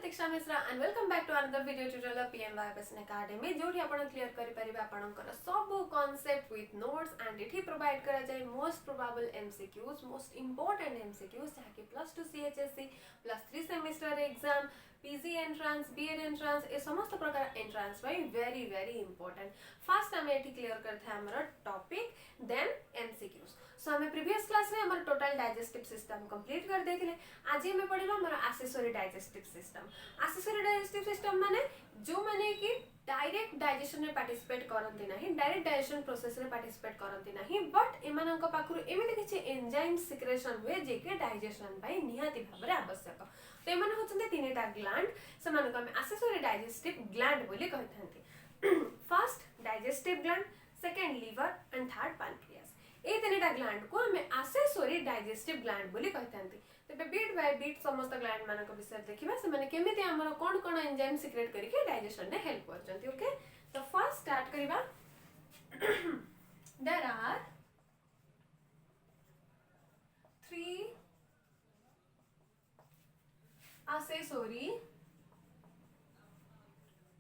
Pratiksha Mishra and welcome back to another video tutorial of PMYFSN academy जोठी आपण clear करि परिबे आपणकर सब कांसेप्ट विथ नोट्स एंड इठी प्रोवाइड करा जाय most probable MCQs most important MCQs जहा कि +2 CHSC +3 semester exam PG entrance BEd entrance ए समस्त प्रकार एंट्रांस भाई वेरी वेरी इंपोर्टेंट फास्ट हमें एठी क्लियर करथे हमर टॉपिक देन एमसीक्यूज सो हमें प्रीवियस क्लास में हमर टोटल डाइजेस्टिव सिस्टम कंप्लीट कर देथिले आज हमें पढिबा हमर एक्सेसरी डाइजेस्टिव सिस्टम माने जो माने कि डायरेक्ट डाइजेशन में पार्टिसिपेट करंती नाही डायरेक्ट डाइजेशन प्रोसेस रे पार्टिसिपेट करंती नाही बट एमानंक पाखरु एमिति किछि एंजाइम सिक्रेशन हुए जे कि डाइजेशन पई निहाती भाबरे आवश्यक तो एमाने होचंते तीनटा ग्लैंड समानक हम एक्सेसरी डाइजेस्टिव ग्लैंड बोली कहथांती first digestive gland second liver and third pancreas ए तीनटा ग्लैंड को हम एक्सेसरी डाइजेस्टिव ग्लैंड बोली कहथांती तबे बीट बाय बीट समस्त ग्लैंड मानक विषय देखिबा से माने केमिति हमर कोन कोन एंजाइम सिक्रेट करके डाइजेशन ने हेल्प करचंती ओके तो फर्स्ट स्टार्ट करिबा there are 3 accessory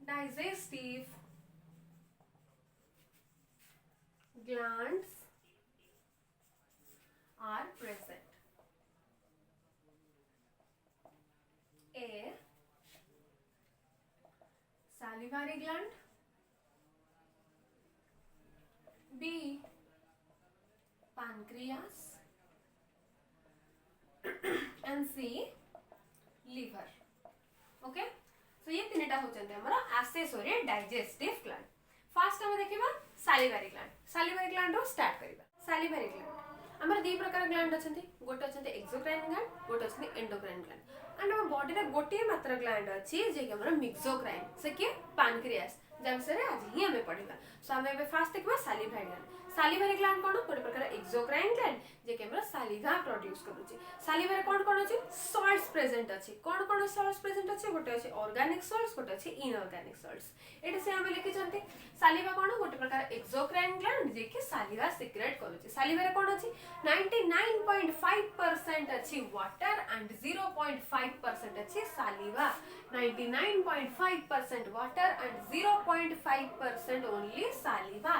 digestive glands are present. A salivary gland, B pancreas and C liver. Okay so ये तीनटा होचंते हमरा एक्सेसरी डाइजेस्टिव ग्लैंड फर्स्ट हम देखिबा सालिवारी ग्लैंड रो स्टार्ट करिबा सालिवारी ग्लैंड हमरा दी प्रकार ग्लैंड अछंती गोटे अछंती एक्सोक्राइन ग्लैंड गोटे अछंती एंडोक्राइन ग्लैंड एंड हम बॉडी रे गोटे मात्र ग्लैंड अछि जे कि हमरा मिक्सोक्राइन से के पैनक्रियास जमसे आज ही हमें पढ़िबा सो हमें फर्स्ट देखिबा सालिवारी ग्लैंड कोन गोटे प्रकार एक्सोक्राइन ग्लैंड जे कि हमरा सालिवा प्रोड्यूस करूची सालिवा कोन कोन अछि सॉल्ट्स प्रेजेंट अछि कोन सॉल्ट्स प्रेजेंट अछि गोटे अछि ऑर्गेनिक सॉल्ट्स गोटे अछि इनऑर्गेनिक सॉल्ट्स एटा से हमें लिखि चंती सालिवा कोन गोटे प्रकार एक्सोक्राइन ग्लैंड जे कि सालिवा सिक्रेट करूची सालिवा कोन अछि 99.5% अछि वाटर एंड 0.5% अछि सालिवा 99.5% water and 0.5% only saliva.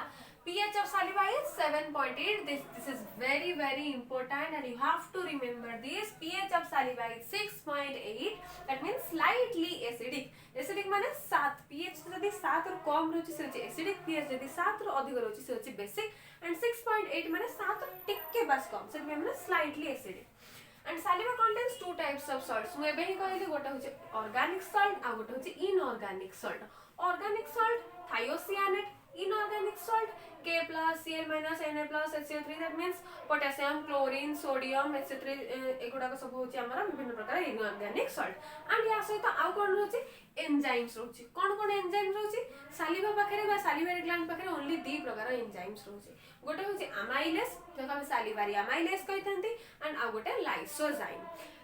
pH of saliva is 7.8. This is very very important and you have to remember this. pH of saliva is 6.8. That means slightly acidic. Acidic माने 7. pH जदि 7 रो कम रहउची से होची acidic. pH जदि 7 रो अधिक रहउची से होची basic. And 6.8 माने 7 रो टिके बस कम. से माने slightly acidic. And saliva contains two types of salts. मैं बेही कहली गोटा होचे organic salt आ गोटा होचे inorganic salt. Organic salt thiocyanate, inorganic salt K+, Cl-, Na+, HCl3 that means potassium, chlorine, sodium etc. एगुडा सब होचे हमरा विभिन्न प्रकार inorganic salt. And या सहित आउ कोन होचे एंजाइम्स रहउची कोन एंजाइम रहउची सालिवा पाखरे बा सालिवारी ग्लैंड पाखरे ओनली दी प्रकार एंजाइम्स रहउची गोटे होची अमाइलेस जका हम सालिवारी अमाइलेस कहथांती एंड आ गोटे लाइसोजाइम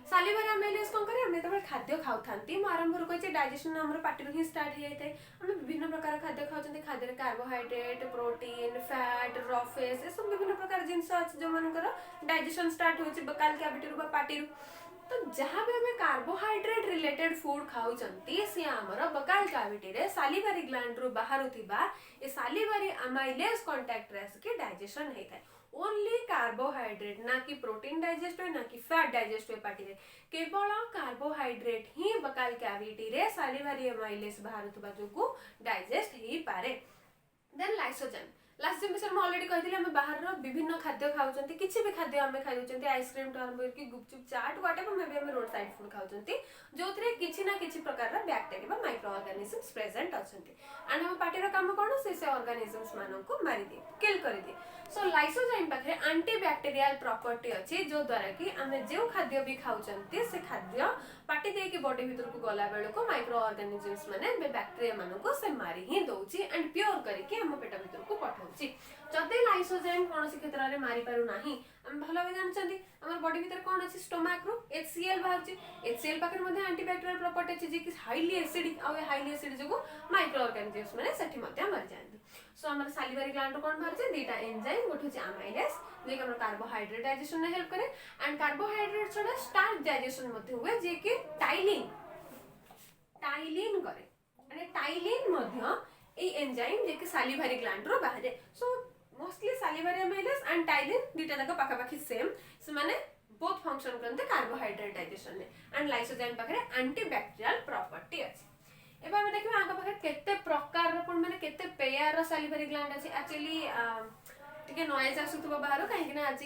सालिवारी अमाइलेस कोन करे हम तबे खाद्य खाउथांती म आरंभ रो कहै डाइजेशन हमर पाटी रो ही स्टार्ट हे जाय हम विभिन्न प्रकार खाद्य खाउचंती खाद्य रे कार्बोहाइड्रेट प्रोटीन फैट रॉ फेस ए सब विभिन्न प्रकार जिंस अछि जो मानकर डाइजेशन स्टार्ट होची बकाल कैविटी रो पाटी रो तो जहां भी हमें कार्बोहाइड्रेट रिलेटेड फूड खाउचंती से हमर बकाल कैविटी रे सालिवारी ग्लैंड रो बाहर थिबा ए सालिवारी अमाइलेस कांटेक्ट रेस के डाइजेशन हे थाय ओनली कार्बोहाइड्रेट ना कि प्रोटीन डाइजेस्ट हो ना कि फैट डाइजेस्ट हो पार्टी रे केवल कार्बोहाइड्रेट ही बकाल कैविटी रे सालिवारी अमाइलेस बाहर थिबा जोगु डाइजेस्ट ही पारे देन लाइसोजाइम विषय में ऑलरेडी कहथिले हम बाहर रो विभिन्न खाद्य खाउचंती किछि भी खाद्य हम खाउचंती आइसक्रीम तो आरंभ करके गुपचुप चाट व्हाटएवर मे भी हम रोड साइड फूड खाउचंती जोथरे किछि ना किछि प्रकार रा बैक्टीरिया माइक्रो ऑर्गेनिजम्स प्रेजेंट अछंती एंड हम पार्टी रा काम कोन से ऑर्गेनिजम्स मानन को मारि दे किल कर दे सो लाइसोजाइम पाखरे एंटीबैक्टीरियल प्रॉपर्टी अछि जो द्वारा कि हमें जो खाद्य भी खाउचंती से खाद्य पार्टी दे के बॉडी भीतर को गला बेल को माइक्रो ऑर्गेनिजम्स माने बैक्टीरिया मानन को से मारि ही दोची एंड प्योर करके हम पेट भीतर को पठाउची जदि लाइसोजाइम कोनोसी क्षेत्र रे मारि पारु नाही हम भलो भी जानचंती हमर बॉडी भीतर कोन अछि स्टोमक रो HCl बाहरची HCl पाखर मध्ये एंटीबैक्टीरियल प्रॉपर्टी अछि जे कि हाईली एसिडिक आ हाईली एसिड जगो माइक्रो ऑर्गेनिजम्स माने सेठी मध्ये मर जांती सो हमर सालिवारी ग्लैंड कोन बाहरची दीटा एंजाइम गोठो अछि अमाइलेस जे कि हमर कार्बोहाइड्रेट डाइजेशन में हेल्प करे एंड कार्बोहाइड्रेट छडा स्टार्च डाइजेशन मध्ये हुए जे कि टाइलिंग टाइलिन करे माने टाइलिन मध्य ए एंजाइम जे कि सालिवारी ग्लैंड रो बाहर so mostly salivary amylase and ptyalin दुटा जाक पाखा पाखी सेम से माने बोथ फंक्शन करते कार्बोहाइड्रेट डाइजेशन में एंड लाइसोजाइम पाखरे एंटीबैक्टीरियल प्रॉपर्टी अछि एबा हम देखिबा आंका पाखरे केते प्रकार रो कोन माने केते पेयर रो सालिवारी ग्लैंड अछि एक्चुअली टिके नॉइज आसुथबो बाहरो काहे कि ना आज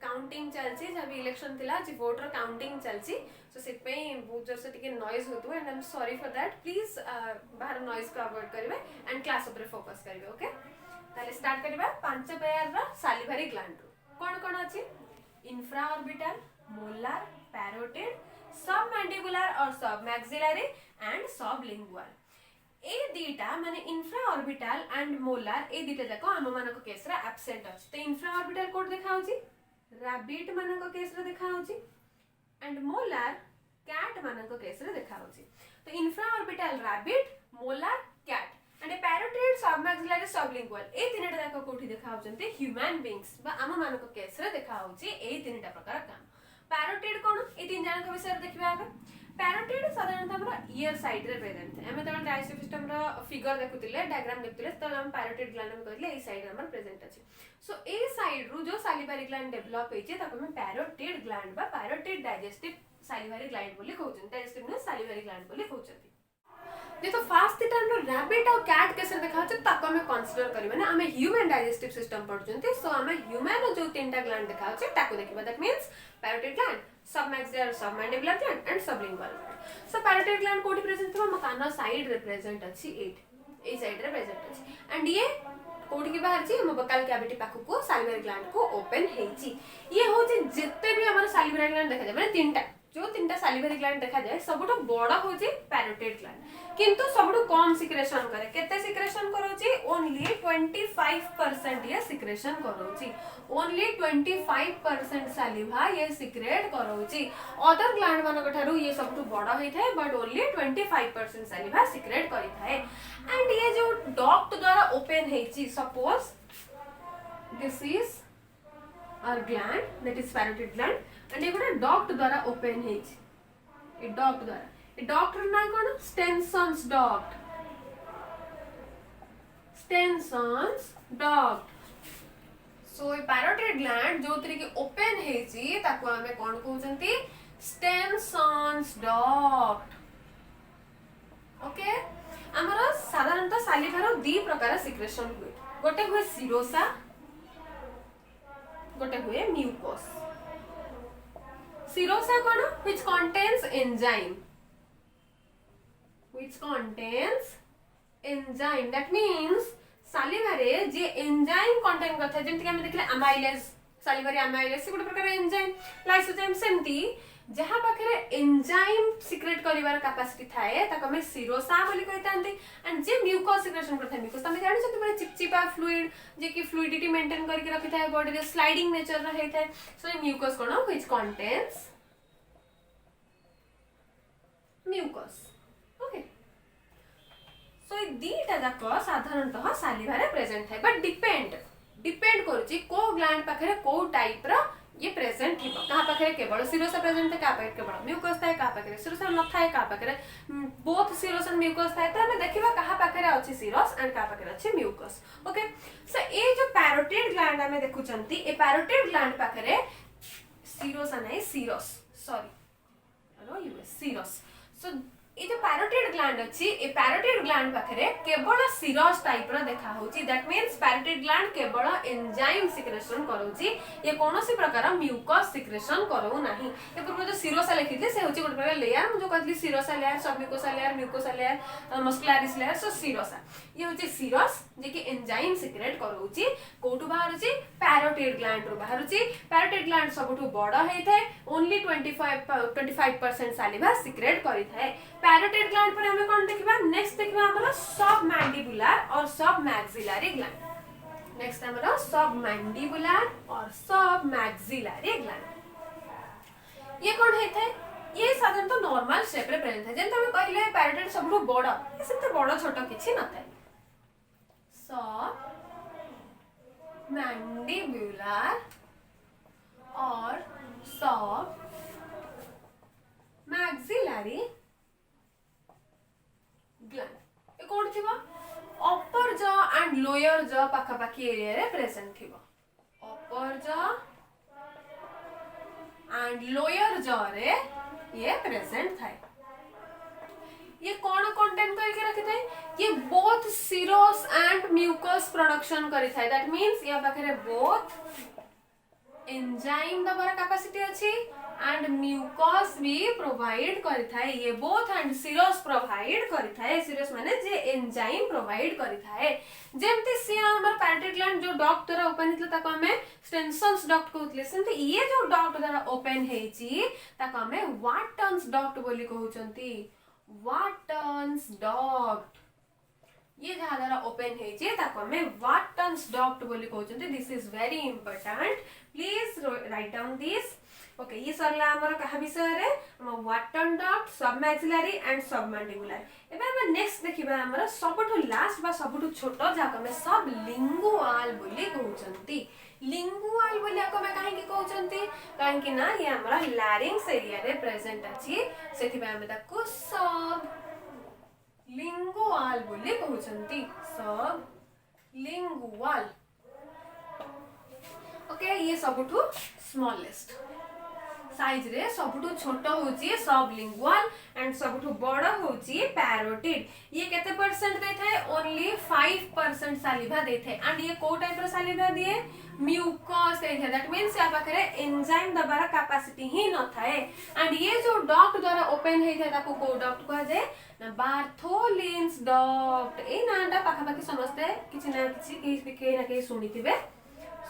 काउंटिंग चलछि जब इलेक्शन थिला आज वोट रो काउंटिंग चलछि सो सिट पे बहुत जोर से टिके नॉइज होतु and I am sorry for that please बाहर नॉइज को अवॉइड करिवे एंड क्लास ऊपर फोकस करिवे ओके ताले स्टार्ट करिबा पांच पेयर रो सालिवारी ग्लैंड कोन कोन अछि infra orbital molar parotid sub mandibular और सब मैक्सिलरी एंड सब लिंगुअल ए दीटा माने इंफ्रा ऑर्बिटल एंड मोलार ए दीटा जाको हम मानको केस रे एब्सेंट अछि तो इंफ्रा ऑर्बिटल कोड देखा होछि रैबिट मानको केस रे देखा होछि एंड मोलार कैट मानको केस रे देखा होछि तो infraorbital rabbit molar cat and parotid submaxillary सब लिंगुअल ए तीनटा जाको कोठी देखा होचंती ह्यूमन बीइंग्स बा हम मानको केस रे देखा होछि ए तीनटा प्रकार काम पैरोटिड कोन ए तीन जन के विषय रे देखिबा आगे पैरोटिड साधारणतः हमरा ईयर साइड रे प्रेजेंट है हमें तबल डाइजेस्टिव सिस्टम रो फिगर देखुतिले डायग्राम देखुतिले त हम पैरोटिड ग्लैंड में कहले ए साइड हमर प्रेजेंट अछि सो ए साइड रु जो सालिवारी ग्लैंड डेवलप होइचे तको हम पैरोटिड ग्लैंड बा पैरोटिड डाइजेस्टिव सालिवारी ग्लैंड बोली कहउछन डाइजेस्टिव ने सालिवारी ग्लैंड बोली कहउछन जे तो फास्ट थीटा हम रैबिट और कैट केस रे देखा छ तको हम कंसीडर करिवे ना हम ह्यूमन डाइजेस्टिव सिस्टम पढुचंती सो हम ह्यूमन जो तीनटा ग्लैंड देखा छ ताको देखिबा that means parotid gland submaxillary submandibular gland and sublingual gland so parotid gland कोठी प्रेजेंट थबा मकानो साइड रिप्रेजेंट अछि 8 ए साइड रे प्रेजेंट अछि एंड ये कोठी की बाहर छी हम बकाल कैविटी पाखु को सालिवारी ग्लैंड को ओपन हेछि ये होछि जत्ते भी हमर सालिवारी ग्लैंड देखा जाय माने तीनटा जो तीनटा सालिवारी ग्लैंड देखा जाय सबटो बड़ा होछि पैरोटिड ग्लैंड किंतु सबटो कम सिक्रेशन करे केते सिक्रेशन करोछि ओनली 25% ये सिक्रेशन करोछि ओनली 25% सालिवा ये सिक्रेट करोछि अदर ग्लैंड मानक ठारू ये सबटो बड़ा होई थाए बट ओनली 25% सालिवा सिक्रेट करि थाए एंड ये जो डक्ट द्वारा ओपन हेछि suppose this is our gland that is parotid gland and ये गोटे डक्ट द्वारा ओपन हेछि ए डक्ट द्वारा ए डक्ट रो ना कोन स्टेनसन्स डक्ट सो ए पैरोटिड ग्लैंड जो तरीके ओपन हेछि ताको हमें कोन कहउचंती स्टेनसन्स डक्ट ओके हमर साधारणतः सालिवार दी प्रकार सिक्रेशन हुए गोटे हुए सिरोसा गोटे हुए म्यूकस सिरोसा कोन which contains enzyme that means सालिवारे जे एंजाइम कंटेन करथा जेंति हम देखले अमाइलेज सालिवारी अमाइलेज से गोटे प्रकार एंजाइम लाइसोजाइम सेमती जहां पाखरे एंजाइम सिक्रेट करिवार कैपेसिटी थाए ताको हम सिरोसा बोली कहतांती एंड जे म्यूकस सिक्रेशन करथा म्यूकस तमे जानि छथि माने चिपचिपा फ्लूइड जे कि फ्लूइडिटी मेंटेन करके रखि थाए बॉडी रे स्लाइडिंग नेचर रे हेइ थाए सो म्यूकस कोन which contains mucous okay so ए दीटा जाक साधारणतः सालिवारे प्रेजेंट है बट डिपेंड करूची को ग्लैंड पाखरे को टाइप रो ये प्रेजेंट थिबो कहा पाखरे केवल सिरोसा प्रेजेंट है कहा पाखरे केवल म्यूकस थाए कहा पाखरे सिरोसा न थाए कहा पाखरे बोथ सिरोस एंड म्यूकस थाए त हम देखिबा कहा पाखरे अछि सिरोस एंड कहा पाखरे अछि म्यूकस ओके सो ए जो पैरोटिड ग्लैंड हमें देखुचंती ए पैरोटिड ग्लैंड पाखरे सिरोसा नै सिरोस सॉरी हेलो यू सिरोस सो ये जो पैरोटिड ग्लैंड अछि ए पैरोटिड ग्लैंड पाखरे केवल सिरस टाइप रो देखा होची दैट मींस पैरोटिड ग्लैंड केवल एंजाइम सिक्रेशन करूची ये कोनोसी प्रकार म्यूकस सिक्रेशन करू नाही ए पूर्व जो सिरोसा लिखिले से होची गोटे प्रकार लेयर जो कहली serosa layer submucosa layer mucosa layer muscularis layer so serosa ये होची सिरस जे कि एंजाइम सिक्रेट करूची कोठु बाहरुची पैरोटिड ग्लैंड रो बाहरुची पैरोटिड ग्लैंड सबठु बड़ा हेइ थाए ओनली 25% सालिवा सिक्रेट करि थाए पैरोटिड ग्लैंड पर हमें कौन देखिबा नेक्स्ट देखिबा हमरा सब मैंडिबुलर और सब मैक्सिलरी ग्लैंड नेक्स्ट हमरा सब मैंडिबुलर और सब मैक्सिलरी ग्लैंड ये कौन है थे ये साधारणतः नॉर्मल शेप रे प्रेजेंट है जेंत हम कहले पैरोटिड सबठु बड़ा ये सेते बड़ा छोटा किछि न थाए सब मैंडिबुलर और सब मैक्सिलरी एंड लोअर जॉ पाखापाखी एरिया रे प्रेजेंट थिबो upper jaw and lower jaw रे ये प्रेजेंट थाए ये कौन कंटेंट करके रखी थाए ये both serous and mucous production करी थाए दैट मींस या पाखरे बोथ एंजाइम दबार कैपेसिटी अछि एंड म्यूकस भी प्रोवाइड करी थाए ये बोथ एंड सिरोस प्रोवाइड करी थाए सिरोस माने जे एंजाइम प्रोवाइड करी थाए जेमति सी हमर पैरेटरी ग्लैंड जो डक्ट द्वारा ओपन हितला ताको हमें स्टेनसन्स डक्ट कहउतले सेमति ये जो डक्ट द्वारा ओपन हेची ताको हमें वाटन्स डक्ट बोली कहउचंती वाटन्स डक्ट ये जहाँ द्वारा ओपन है ताको हमें वाटन्स डक्ट बोली कहउचंती this is very important please write down this okay ये सरला हमर कहा विषय रे हम Wharton duct submaxillary and submandibular एबे हम नेक्स्ट देखिबा हमर सबटु लास्ट बा सबटु छोटो जाको हमें सबलिंगुअल बोली कहउचंती लिंगुअल बोली आको हमें काहे की कहउचंती काहे कि ना ये हमर लैरिंग्स एरिया रे प्रेजेंट अछि सेथि बा हम ताको सब लिंगुअल बोली कहउचंती सब लिंगुअल ओके ये सबटु स्मॉलेस्ट साइज रे सबटु छोट होची सबलिंगुअल एंड सबटु बड़ होची पैरोटिड ये केते परसेंट देथे ओनली 5% सालिवा देथे एंड ये को टाइप रो सालिवा दिए म्यूकस एरिया दैट मींस या पाखरे एंजाइम दबार कैपेसिटी ही न थाए एंड ये जो डक्ट द्वारा ओपन हे थाए ताको को डक्ट कहा जाए ना बार्थोलिन्स डक्ट ए नाटा पाखापाखी समझते किछि ना किछि सुनिथिबे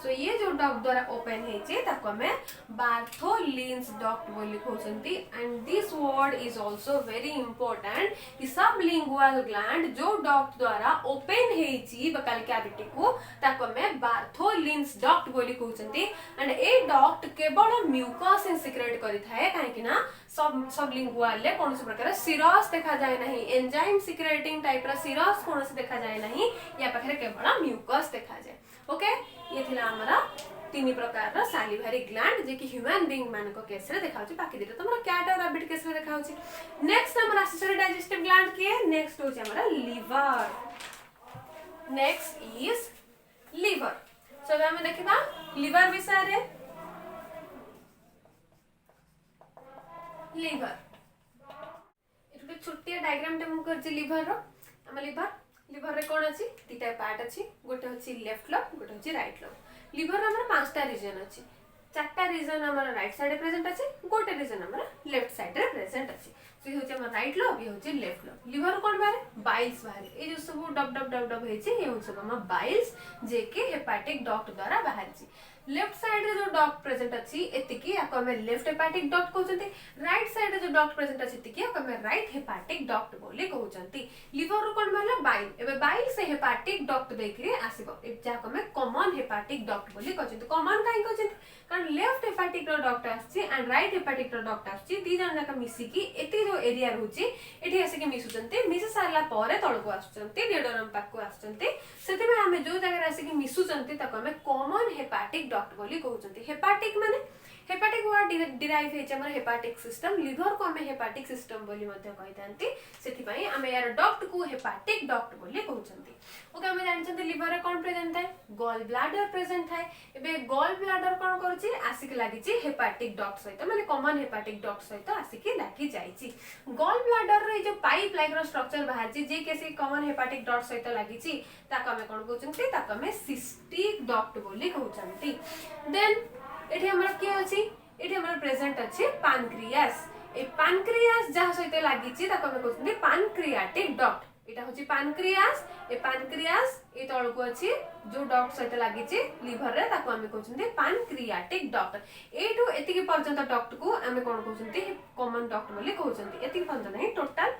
सो ये जो डक्ट द्वारा ओपन हेचे ताको हमें बार्थोलिन्स डक्ट बोली कहउचंती and this word is also very important कि सबलिंगुअल ग्लैंड जो डक्ट द्वारा ओपन हेची बकल कैविटी को ताको हमें बार्थोलिन्स डक्ट बोली कहउचंती एंड ए डक्ट केवल म्यूकस सिक्रेट करि थाए काहे कि ना सबलिंगुअल ले कोन से प्रकार सिरस देखा जाए नहीं एंजाइम सिक्रेटिंग टाइप रा सिरस कोन से देखा जाए नहीं या पाखरे केवल म्यूकस देखा जाए ओके ये थिला हमरा तीन प्रकार रा सालिवारी ग्लैंड जे कि ह्यूमन बीइंग मान को केस रे देखाउची बाकी दिटा तमरा कैट और रैबिट केस रे देखाउची नेक्स्ट हमरा एक्सेसरी डाइजेस्टिव ग्लैंड के नेक्स्ट होची हमरा liver next is liver so हम देखिबा लिवर विषय रे लिवर एटुके छोटिया डायग्राम टे मु करची लिवर रो हम लिवर रे कोन अछि तीटा पार्ट अछि गोटे होछि लेफ्ट लोब गोटे होछि राइट लोब लिवर रे हमर पांचटा रीजन अछि चारटा रीजन हमर राइट साइड प्रेजेंट अछि गोटे रीजन हमर लेफ्ट साइड रे प्रेजेंट अछि सो ये होछि हमर राइट लोब ये होछि लेफ्ट लोब लिवर कोन बारे बाइल्स बारे ए जो सब डब डब डब डब हेछि ये होछि हमर बाइल्स जे के हेपाटिक डक्ट द्वारा बाहरछि लेफ्ट साइड रे जो डक्ट प्रेजेंट अछि एतिकी आको हमें लेफ्ट हेपाटिक डक्ट कहउचंती राइट साइड रे जो डक्ट प्रेजेंट अछि एतिकी आको हमें राइट हेपाटिक डक्ट बोली कहउचंती लिवर रो कोन माने बाइल एबे बाइल से हेपाटिक डक्ट देखि आसीबो ए जाको हमें कॉमन हेपाटिक डक्ट बोली कहउचंती कॉमन काई कहउचंती कारण लेफ्ट हेपाटिक रो डक्ट आछि एंड राइट हेपाटिक रो डक्ट आछि दी जन जाका मिसी की एति जो एरिया रहउची एठी आसी के मिसुचंती मिसी सारला पारे तळको आसुचंती डियोडरम पाक को आसुचंती सेति में हमें जो जगह आसी के मिसुचंती ताको हमें कॉमन हेपाटिक डक्ट बोली कहउचंती हेपाटिक माने हेपाटिक वर्ड डिराइव हेचे हमर हेपाटिक सिस्टम लिवर को हमें हेपाटिक सिस्टम बोली मध्य कहितांती सेति पई हमें यार डक्ट को हेपाटिक डक्ट बोली कहउचंती ओके हमें जानचंती लिवर रे कोन प्रेजेंट है गॉल ब्लैडर प्रेजेंट है एबे गॉल ब्लैडर कोन करछि आसिक लागिछि हेपाटिक डक्ट सहित माने कॉमन हेपाटिक डक्ट सहित आसिक लागि जाइछि गॉल ब्लैडर रे जो पाइप लाइक रो स्ट्रक्चर बाहरछि जे केसे कॉमन हेपाटिक डक्ट सहित लागिछि ताको हमें कोन कहउचंती ताको हमें सिस्टिक डक्ट बोली कहउचंती देन एठी हमरा के अछि एठी हमरा प्रेजेंट अछि पैनक्रियास ए पैनक्रियास जहा सहित लागिछि ताको हमें कहउचंती पैनक्रियाटिक डक्ट एटा होछि पैनक्रियास ए तळको अछि जो डक्ट सहित लागिछि लिवर रे ताको हमें कहउचंती पैनक्रियाटिक डक्ट ए टू एतिकी पर्यंत डक्ट को हमें कोन कहउचंती कॉमन डक्ट बोली कहउचंती एतिकी पर्यंत नहीं टोटल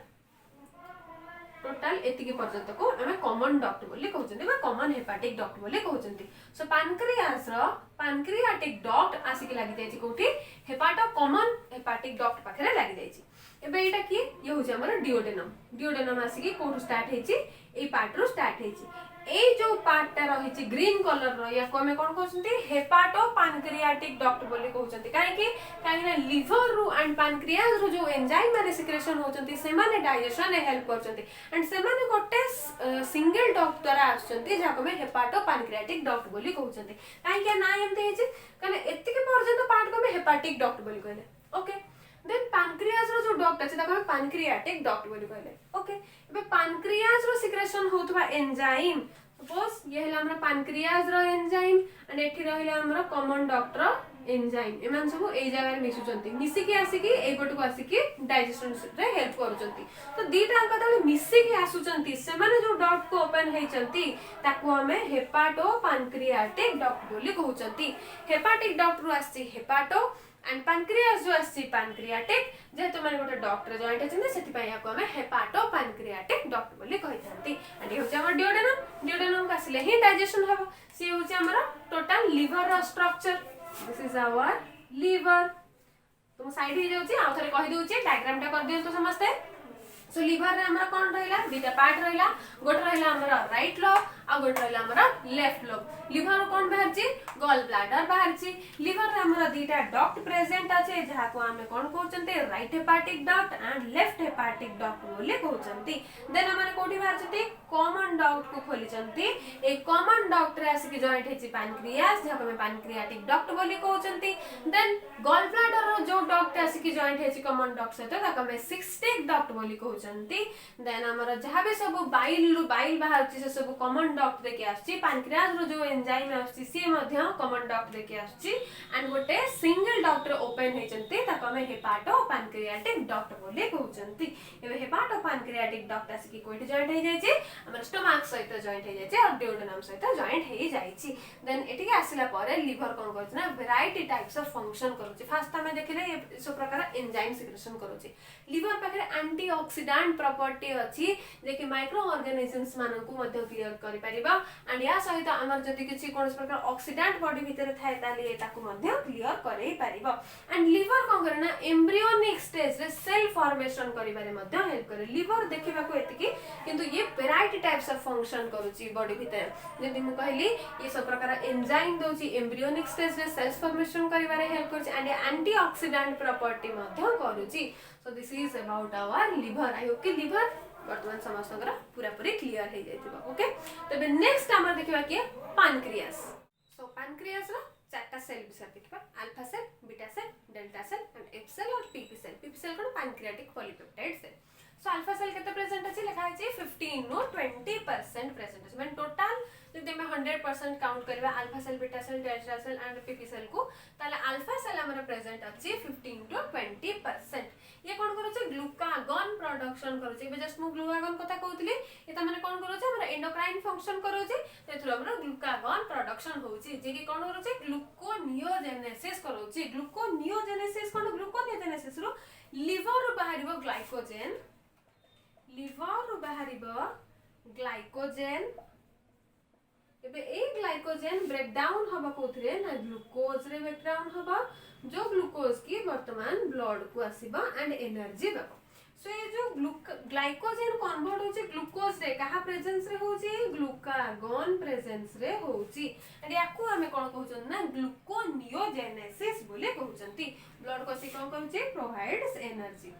एतिकी पर्यंत को हमें कॉमन डक्ट बोली कहउचंती बा कॉमन हेपाटिक डक्ट बोली कहउचंती सो पैनक्रियास रो पैनक्रियाटिक डक्ट आसी के लागि जायछि कोठी हेपाटो कॉमन हेपाटिक डक्ट पाखरे लागि जायछि एबे एटा की ये होछि हमर डियोडेनम आसी के कोठु स्टार्ट हेछि ए पार्ट रो स्टार्ट हेछि ए जो पार्टटा रही ग्रीन कलर रो या को हमें कोन कहउछंती हेपाटो पैनक्रियाटिक डक्ट बोली कहउछंती काहे ना लिवर रू एंड पैनक्रियास रू जो एंजाइम माने सिक्रेशन होचंती से माने डाइजेशन हेल्प करचंती एंड से माने गोटे सिंगल डक्ट द्वारा आछंती जाको में हेपाटो पैनक्रियाटिक डक्ट बोली कहउछंती काहे ना एमते हेछि काहे एतिके पर्यंत पार्ट को में हेपाटिक डक्ट बोली कहले ओके देन पैनक्रियास रो जो डक्ट अछि ताको पैनक्रियाटिक डक्ट बोली कहले ओके एबे पैनक्रियास रो सिक्रेशन होतबा एंजाइम सपोज ये हला हमरा पैनक्रियास रो एंजाइम एंड एठी रहिला हमरा कॉमन डक्ट रो एंजाइम एमान सब ए जगह मिसुचंती मिसी के आसी की ए पटको आसी की डाइजेशन रे हेल्प करूचंती तो दीटा अंक तले मिसी के आसुचंती से माने जो डक्ट को ओपन हेचंती ताको हमें हेपाटो पैनक्रियाटिक डक्ट बोली कहउचंती हेपाटिक डक्ट रो आसी हेपाटो एंड पैनक्रियास जो आसी पैनक्रियाटिक जेहेतु माने गोटे डक्ट रे जॉइंट अछि सेति पय याको हमें हेपाटो पैनक्रियाटिक डक्ट बोली कहिथांती एंड होचे हमर डिओडेनम का आसीले ही डाइजेशन हबो सी होचे हमर टोटल लिवर रो structure this is our liver तुम साइड ही जाउची आ थरे कहि दोची डायग्राम टा कर दियंतो समस्ते सो लिवर रे हमरा कोन रहला दुटा पार्ट रहला गोटे रहला हमरा राइट लोब आ गोटे रहला हमरा लेफ्ट लोब लिवर कोन बाहरची गॉल ब्लैडर बाहरची लिवर रे हमरा दुटा डक्ट प्रेजेंट अछि जहा को हमें कोन कहउचंते right hepatic duct and left hepatic duct बोले कहउचंती देन हमरे कोठी बाहरचती कॉमन डक्ट को खोलिचंती ए कॉमन डक्ट रे आसी के जॉइंट हेची पैनक्रियास जहा को हमें पैनक्रियाटिक डक्ट बोली कहउचंती देन गॉल ब्लैडर रो जो डक्ट आसी के जॉइंट हेची कॉमन डक्ट से ताको हमें सिस्टिक डक्ट बोली कहउचंती देन हमरा जहा भी सब बाइल बाहरची से सब कॉमन डक्ट देके आसी पैनक्रियास रो जो एंजाइम आसी सी मध्य कॉमन डक्ट देके आसी एंड गोटे सिंगल डक्ट रे ओपन हेचंती ताको हमें हेपाटो पैनक्रियाटिक डक्ट बोली कहउचंती एबे हेपाटो पैनक्रियाटिक डक्ट आसी की कोठी जॉइंट हे जायछि हमर स्टमक सहित जॉइंट हे जायछि और डिओडेनम सहित जॉइंट हे जायछि देन एठी के आसिला परे लिवर कोन करछ ना वैरायटी टाइप्स ऑफ फंक्शन करूछि फर्स्ट हमें देखिले ये सब प्रकार एंजाइम सिक्रेशन करूछि लिवर पाखरे एंटीऑक्सीडेंट प्रॉपर्टी अछि जे कि माइक्रो ऑर्गेनिजम्स मानकु मध्ये क्लियर करि परिबा एंड या सहित हमर जति किछि कोन प्रकार ऑक्सीडेंट बॉडी भीतर थाए ताली एताकु मध्ये क्लियर करै परिबा एंड लिवर कोन करे ना एम्ब्रियोनिक स्टेज रे सेल फॉर्मेशन करिबारे मध्ये हेल्प करे लिवर देखिबा को एतिकी किंतु ये वैरायटी टाइप्स ऑफ फंक्शन करूची बॉडी भीतर जदि मु कहली ये सब प्रकार एंजाइम दोची एम्ब्रियोनिक स्टेज रे सेल्स फॉर्मेशन करिबारे हेल्प करची एंड एंटीऑक्सीडेंट प्रॉपर्टी मध्ये करूची so this is about our liver I hope कि लिवर वर्तमान समस्त पूरा पूरी क्लियर हे जाइतिबा ओके तबे नेक्स्ट हमर देखिबा कि पैनक्रियास सो पैनक्रियास रो चारटा सेल विषय देखिबा alpha cell beta cell delta cell and F cell और पीपी सेल कोन pancreatic polypeptide cell so alpha cell केते प्रेजेंट अछि लिखा अछि 15 नो 20% प्रेजेंट अछि माने टोटल जदि हम 100% काउंट करबा alpha cell beta cell delta cell and PP cell को ताले अल्फा सेल हमर प्रेजेंट अछि 15 टू 20% ये कोन करू छै ग्लूकागन प्रोडक्शन करू छै जस्ट मु ग्लूकागन कथा कहउतली एता माने कोन करू छै हमरा एंडोक्राइन फंक्शन करू छै तेथुर हमरा ग्लूकागन प्रोडक्शन होउ छै जे कि कोन करू छै ग्लूकोनियोजेनेसिस करू छै ग्लूकोनियोजेनेसिस कोन ग्लूकोनियोजेनेसिस रो लिवर रो बाहरिबो ग्लाइकोजेन लिवर रो बाहरिबो ग्लाइकोजेन एबे ए ग्लाइकोजेन ब्रेक डाउन हबा कोथरे ना ग्लूकोज रे ब्रेक डाउन हबा जो ग्लूकोज की वर्तमान ब्लड को आसीबा एंड एनर्जी देबो सो ये जो ग्लाइकोजेन कन्वर्ट होची ग्लूकोज रे कहा प्रेजेंस रे होची ग्लूकागन प्रेजेंस रे होची एंड याकू हमें कोन कहउछन ना ग्लूकोनियोजेनेसिस बोले कहउछंती ब्लड को सी कोन कहउची प्रोवाइड्स एनर्जी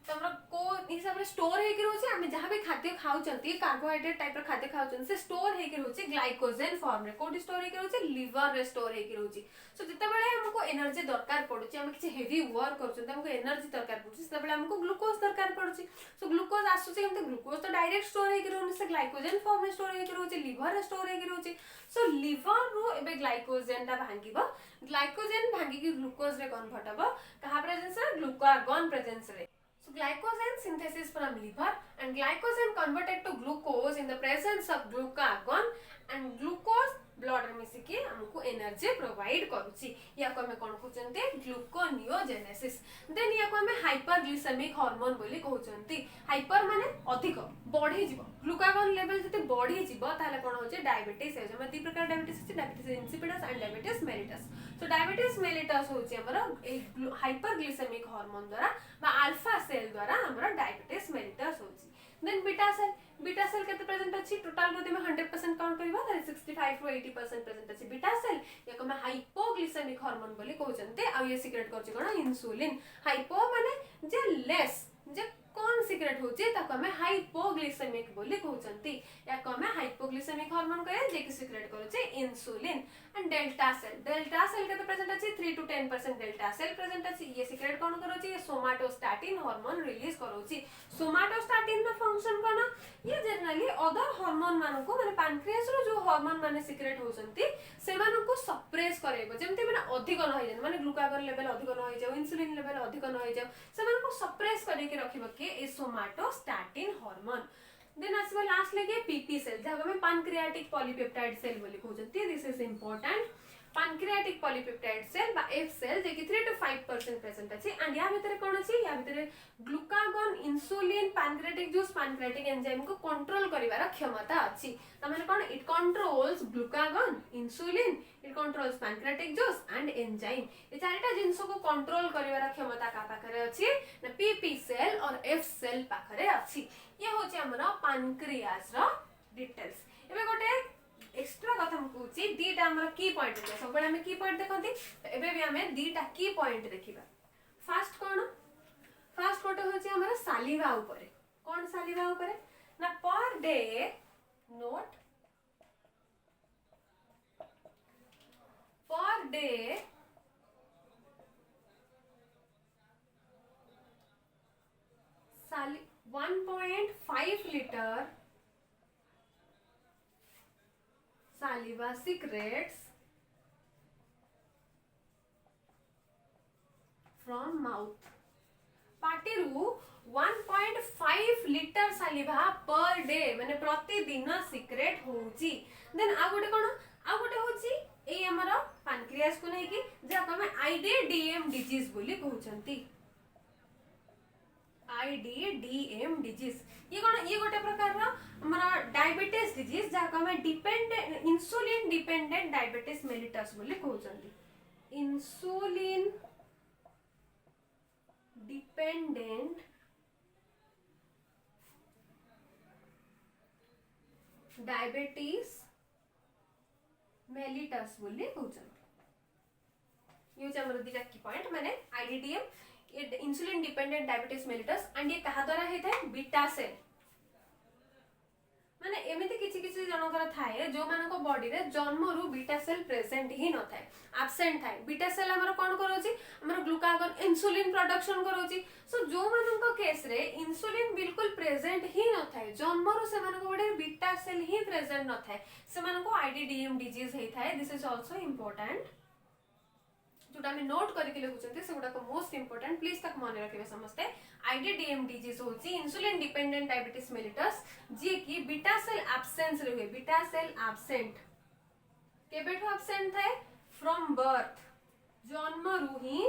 तमरा को हिसाब रे स्टोर हे के रोचे हमें जहां भी खाद्य खाउचंती कार्बोहाइड्रेट टाइप रे खाद्य खाउचन से स्टोर हे के रोचे ग्लाइकोजेन फॉर्म रे कोडी स्टोर हे के रोचे लिवर रे स्टोर हे के रोचे सो जते बेले हमको एनर्जी दरकार पडुची हम किछि हेवी वर्क करछन हमको एनर्जी दरकार पडुची तते बेले हमको ग्लूकोज दरकार पडुची सो ग्लूकोज आसुची हम ग्लूकोज तो डायरेक्ट स्टोर हे के रोने से ग्लाइकोजेन फॉर्म रे स्टोर हे के रोचे लिवर रे स्टोर हे के रोचे सो लिवर रो एबे ग्लाइकोजेन ता भांगीबो ग्लाइकोजेन भांगी के ग्लूकोज रे कन्वर्ट हबो कहा प्रेजेंस रे ग्लूकागन प्रेजेंस रे So glycogen synthesis from liver and glycogen converted to glucose in the presence of glucagon and glucose blood रे मिसी के हमको एनर्जी प्रोवाइड करूची या को हमें कोन कहउचंती ग्लूकोनियोजेनेसिस देन या को हमें हाइपरग्लिसेमिक हार्मोन बोली कहउचंती हाइपर माने अधिक बढ़ी जीव ग्लूकागन लेवल जति बढ़ी जीव ताले कोन होचे डायबिटीज हे हम ती प्रकार डायबिटीज छै diabetes insipidus and diabetes mellitus so diabetes mellitus होचे हमर ए हाइपरग्लिसेमिक हार्मोन द्वारा बा अल्फा सेल द्वारा हमर डायबिटीज मेलिटस अच्छी टोटल बोधे में 100% काउंट करबा ताले 65 रो 80% प्रेजेंट अछि बीटा सेल या को में हाइपोग्लिसेमिक हार्मोन बोली कहउचंते आ ये सीक्रेट करछि कोन इंसुलिन हाइपो माने जे लेस जे कौन सीक्रेट होचे ताको हमें हाइपोग्लिसेमिक बोली कहउचंती या को हमें हाइपोग्लिसेमिक हार्मोन कहे जे कि सीक्रेट करूचे इंसुलिन एंड डेल्टा सेल के तो प्रेजेंट अछि 3 to 10% डेल्टा सेल प्रेजेंट अछि ये सीक्रेट कोन करूची ये सोमाटोस्टैटिन हार्मोन रिलीज करूची सोमाटोस्टैटिन में फंक्शन कोन ये जनरली अदर हार्मोन मानन को माने पैनक्रियास रो जो हार्मोन माने सीक्रेट होचंती से मानन को सप्रेस करेबो जेमति माने अधिक न होय माने ग्लूकागोन लेवल अधिक न होय जाउ इंसुलिन लेवल अधिक न होय जाउ से मानन को सप्रेस करे के रखिबो के ए सोमाटोस्टैटिन हार्मोन देन आसबा लास्ट लगे पीपी सेल जहां में पैनक्रियाटिक पॉलीपेप्टाइड सेल बोली कहउचंती this is important pancreatic polypeptide cell बा एफ सेल जे कि 3 to 5% प्रेजेंट अछि एंड या भीतर कोन अछि या भीतर glucagon insulin pancreatic juice pancreatic enzyme को कंट्रोल करिवार क्षमता अछि त माने कोन it controls glucagon insulin it controls pancreatic juice and enzyme ए चारटा जिंस को कंट्रोल करिवार क्षमता का पाखरे अछि ना पीपी सेल और एफ सेल पाखरे अछि ये होछि हमरा पैनक्रियास रो डिटेल्स एबे गोटे एक्स्ट्रा कथा हम कहूची दीटा हमर की पॉइंट देखा सब बळे हम की पॉइंट देखंती एबे भी हमें दीटा की पॉइंट देखिबा फर्स्ट कोट होची हमर सालिवा ऊपर कोन सालिवा ऊपर ना पर डे नोट पर डे साली 1.5 litre saliva secretes from mouth पाटिरु 1.5 लीटर सालिवा पर डे माने प्रतिदिन सिक्रेट होउची देन आ गोटे कोन आ गोटे होची ए हमर पैनक्रियास को नै कि जे हम आईडीडीएम डिजीज बोली कहउचंती आईडीडीएम डिजीज ये गोटे प्रकार रो हमरा डायबिटीज डिजीज जा को हमें dependent insulin dependent diabetes mellitus बोली कहउचंती इंसुलिन डिपेंडेंट डायबिटीज मेलिटस बोली कहउचंती यूज हमर दिना की पॉइंट माने IDDM insulin dependent diabetes mellitus and ये कहा द्वारा हेता है बीटा सेल माने एमिति किछि किछि जनकर थाए जो मानको बॉडी रे जन्म रु बीटा सेल प्रेजेंट ही न थाए एब्सेंट थाए बीटा सेल हमर कोन करोची हमर ग्लूकागोन इंसुलिन प्रोडक्शन करोची सो जो मानको केस रे इंसुलिन बिल्कुल प्रेजेंट ही न थाए जन्म रु से मानको बॉडी रे बीटा सेल ही प्रेजेंट न थाए से मानको आईडीडीएम डिजीज हे थाए दिस इज आल्सो इंपोर्टेंट जोटा हम नोट करके लिखुचंती सेगुडा को मोस्ट इंपोर्टेंट प्लीज तक मन रखिबे समस्ते आईडीडीएम डिजीज होची इंसुलिन डिपेंडेंट डायबिटीज मेलिटस जे कि बीटा सेल एब्सेंस रे हुए बीटा सेल एब्सेंट केबेठो एब्सेंट थाए फ्रॉम बर्थ जन्म रु ही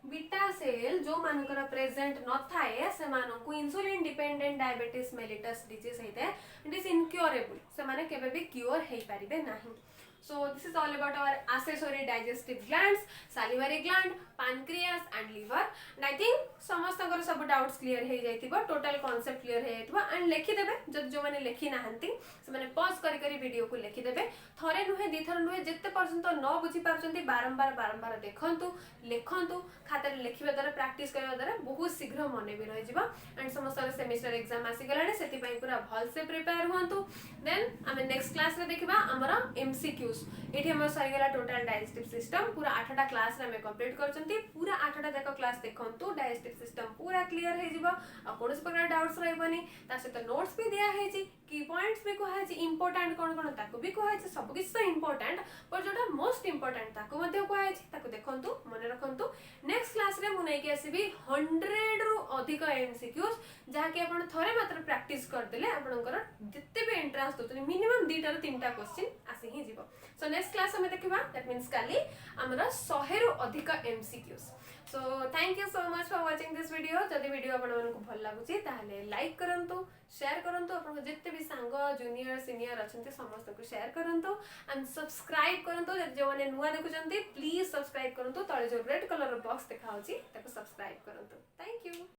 बीटा सेल जो मानकर प्रेजेंट न थाए से मानको insulin dependent diabetes mellitus disease हेते इट इज इनक्योरेबल से माने केबे भी क्योर हेई परिबे नाही So this is all about our accessory digestive glands, salivary gland, pancreas and liver. And I think समस्त अगर सब डाउट्स क्लियर हे जाइतिबो टोटल कांसेप्ट क्लियर हे जाइतिबो एंड लिखि देबे जद जो माने लिखि नाहंती से माने पॉज करी करी वीडियो को लिखि देबे थरे नुहे दी थर नुहे जत्ते पर्यंत न बुझी पारचंती बारंबार देखंतु लिखंतु खाता रे लिखिबा द्वारा प्रैक्टिस करबा द्वारा बहुत शीघ्र मने भी रहि जिवो एंड समस्त सेमेस्टर एग्जाम आसी गलाने सेति पई पूरा भल से प्रिपेयर हुंतु देन हमें नेक्स्ट क्लास रे देखिबा हमरा एमसीक्यूज एठी हमर सही गला टोटल डाइजेस्टिव सिस्टम पूरा 8टा क्लास रे हमें कंप्लीट करचंती पूरा 8टा जाक क्लास देखंतु डाइजेस्टिव सिस्टम पूरा क्लियर हे जिवो आ कोनस प्रकार डाउट्स रहबनी ता से तो नोट्स भी दिया हे जी की पॉइंट्स भी कहै छी इंपोर्टेंट कोन कोन ताको भी कहै छी सब किछ तो इंपोर्टेंट पर जोटा मोस्ट इंपोर्टेंट ताको मध्ये कहै छी ताको देखंतु मने रखंतु नेक्स्ट क्लास रे मु नै के आसीबी 100 रु अधिक एमसीक्यूज जहा के आपण थरे मात्र प्रैक्टिस कर देले आपनकर जत्ते भी एंट्रेंस दोतनी मिनिमम 2 टा 3टा क्वेश्चन आसी ही जिवो सो नेक्स्ट क्लास हमें देखिबा दैट मींस काली हमरा 100 रु अधिक MCQs so thank you so much for watching this video जदि वीडियो आपण मानकु भल लागुची ताहले लाइक करंतु शेयर करंतु आपण जत्ते भी सांग जूनियर सीनियर अछंती समस्त को शेयर करंतु एंड सब्सक्राइब करंतु जो माने नुवा देखुचंती प्लीज सब्सक्राइब करंतु तळे जो रेड कलर बॉक्स देखाउची ताको सब्सक्राइब करंतु थैंक यू।